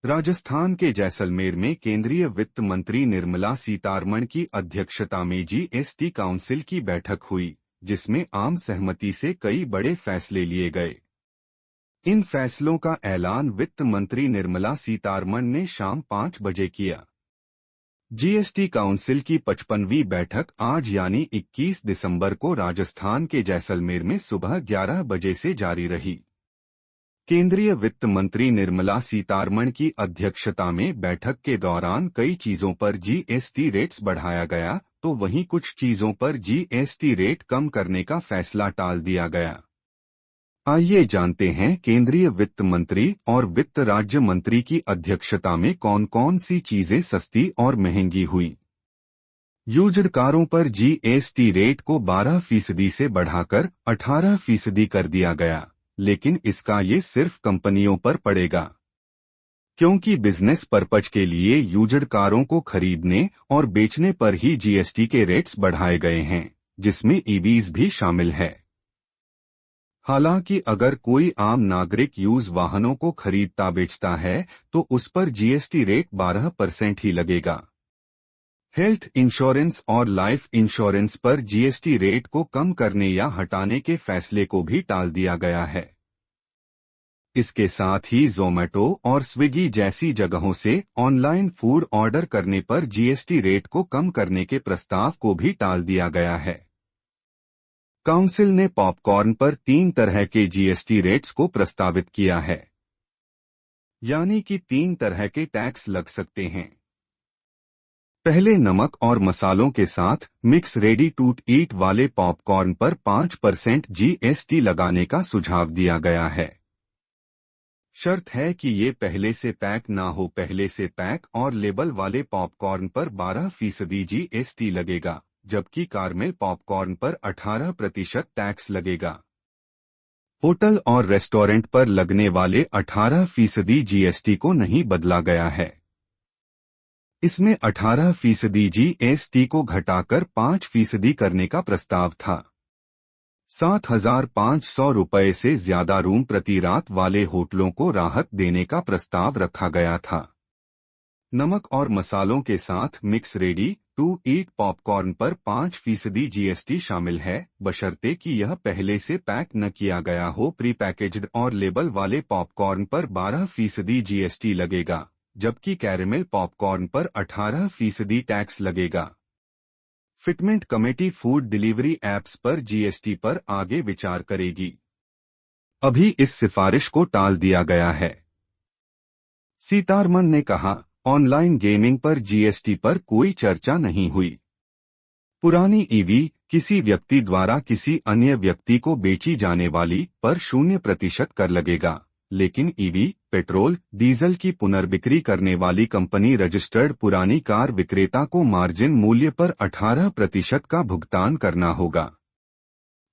राजस्थान के जैसलमेर में केंद्रीय वित्त मंत्री निर्मला सीतारमण की अध्यक्षता में जीएसटी काउंसिल की बैठक हुई, जिसमें आम सहमति से कई बड़े फैसले लिए गए। इन फैसलों का ऐलान वित्त मंत्री निर्मला सीतारमण ने शाम 5 बजे किया। जीएसटी काउंसिल की 55वीं बैठक आज यानी 21 दिसंबर को राजस्थान के जैसलमेर में सुबह 11 बजे से जारी रही। केंद्रीय वित्त मंत्री निर्मला सीतारमण की अध्यक्षता में बैठक के दौरान कई चीजों पर जीएसटी रेट्स बढ़ाया गया, तो वहीं कुछ चीजों पर जीएसटी रेट कम करने का फैसला टाल दिया गया। आइए जानते हैं केंद्रीय वित्त मंत्री और वित्त राज्य मंत्री की अध्यक्षता में कौन कौन सी चीजें सस्ती और महंगी हुई। यूज्ड कारों पर जीएसटी रेट को 12% से बढ़ाकर 18% कर दिया गया, लेकिन इसका ये सिर्फ कंपनियों पर पड़ेगा, क्योंकि बिजनेस पर्पज के लिए यूज्ड कारों को खरीदने और बेचने पर ही जीएसटी के रेट्स बढ़ाए गए हैं, जिसमें ईवीज भी शामिल है। हालांकि अगर कोई आम नागरिक यूज वाहनों को खरीदता बेचता है तो उस पर जीएसटी रेट 12% ही लगेगा। हेल्थ इंश्योरेंस और लाइफ इंश्योरेंस पर जीएसटी रेट को कम करने या हटाने के फैसले को भी टाल दिया गया है। इसके साथ ही ज़ोमैटो और स्विगी जैसी जगहों से ऑनलाइन फूड ऑर्डर करने पर जीएसटी रेट को कम करने के प्रस्ताव को भी टाल दिया गया है। काउंसिल ने पॉपकॉर्न पर 3 तरह के जीएसटी रेट्स को प्रस्तावित किया है, यानी कि 3 तरह के टैक्स लग सकते हैं। पहले नमक और मसालों के साथ मिक्स रेडी टू ईट वाले पॉपकॉर्न पर 5% जीएसटी लगाने का सुझाव दिया गया है। शर्त है कि ये पहले से पैक ना हो। पहले से पैक और लेबल वाले पॉपकॉर्न पर 12% जीएसटी लगेगा, जबकि कारमेल पॉपकॉर्न पर 18% टैक्स लगेगा। होटल और रेस्टोरेंट पर लगने वाले 18% जीएसटी को नहीं बदला गया है। इसमें 18% जीएसटी को घटाकर 5% करने का प्रस्ताव था। 7,500 रुपये से ज्यादा रूम प्रति रात वाले होटलों को राहत देने का प्रस्ताव रखा गया था। नमक और मसालों के साथ mix ready to eat popcorn पर 5% जीएसटी शामिल है, बशर्ते कि यह पहले से पैक न किया गया हो। प्री पैकेज्ड और लेबल वाले पॉपकॉर्न पर 12% जीएसटी लगेगा, जबकि कैरेमल पॉपकॉर्न पर 18% टैक्स लगेगा। Fitment committee food delivery apps पर जीएसटी पर आगे विचार करेगी। अभी इस सिफारिश को टाल दिया गया है। सीतारमण ने कहा, ऑनलाइन गेमिंग पर जीएसटी पर कोई चर्चा नहीं हुई। पुरानी ईवी किसी व्यक्ति द्वारा किसी अन्य व्यक्ति को बेची जाने वाली पर 0% कर लगेगा, लेकिन ईवी, पेट्रोल, डीजल की पुनर्बिक्री करने वाली कंपनी रजिस्टर्ड पुरानी कार विक्रेता को मार्जिन मूल्य पर 18% का भुगतान करना होगा।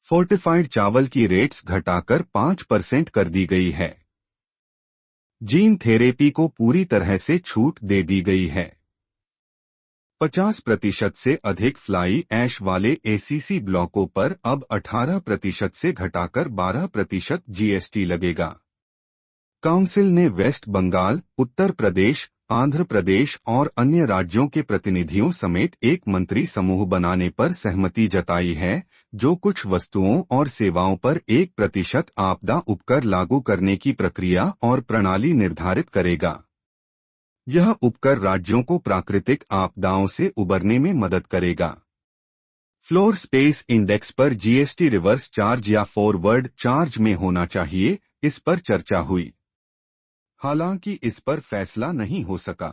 फोर्टिफाइड चावल की रेट्स घटाकर 5% कर दी गई है। जीन थेरेपी को पूरी तरह से छूट दे दी गई है। 50% से अधिक फ्लाई ऐश वाले एसीसी ब्लॉकों पर अब 18% से घटाकर 12% जीएसटी लगेगा। काउंसिल ने वेस्ट बंगाल, उत्तर प्रदेश, आंध्र प्रदेश और अन्य राज्यों के प्रतिनिधियों समेत एक मंत्री समूह बनाने पर सहमति जताई है, जो कुछ वस्तुओं और सेवाओं पर 1% आपदा उपकर लागू करने की प्रक्रिया और प्रणाली निर्धारित करेगा। यह उपकर राज्यों को प्राकृतिक आपदाओं से उबरने में मदद करेगा। फ्लोर स्पेस इंडेक्स पर जीएसटी रिवर्स चार्ज या फॉरवर्ड चार्ज में होना चाहिए, इस पर चर्चा हुई। हालांकि इस पर फैसला नहीं हो सका।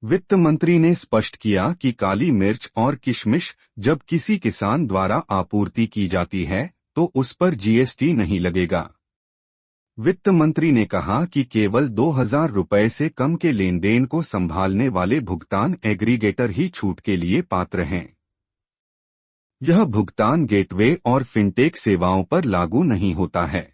वित्त मंत्री ने स्पष्ट किया कि काली मिर्च और किशमिश जब किसी किसान द्वारा आपूर्ति की जाती है तो उस पर जीएसटी नहीं लगेगा। वित्त मंत्री ने कहा कि केवल 2,000 रुपये से कम के लेनदेन को संभालने वाले भुगतान एग्रीगेटर ही छूट के लिए पात्र हैं। यह भुगतान गेटवे और फिनटेक सेवाओं पर लागू नहीं होता है।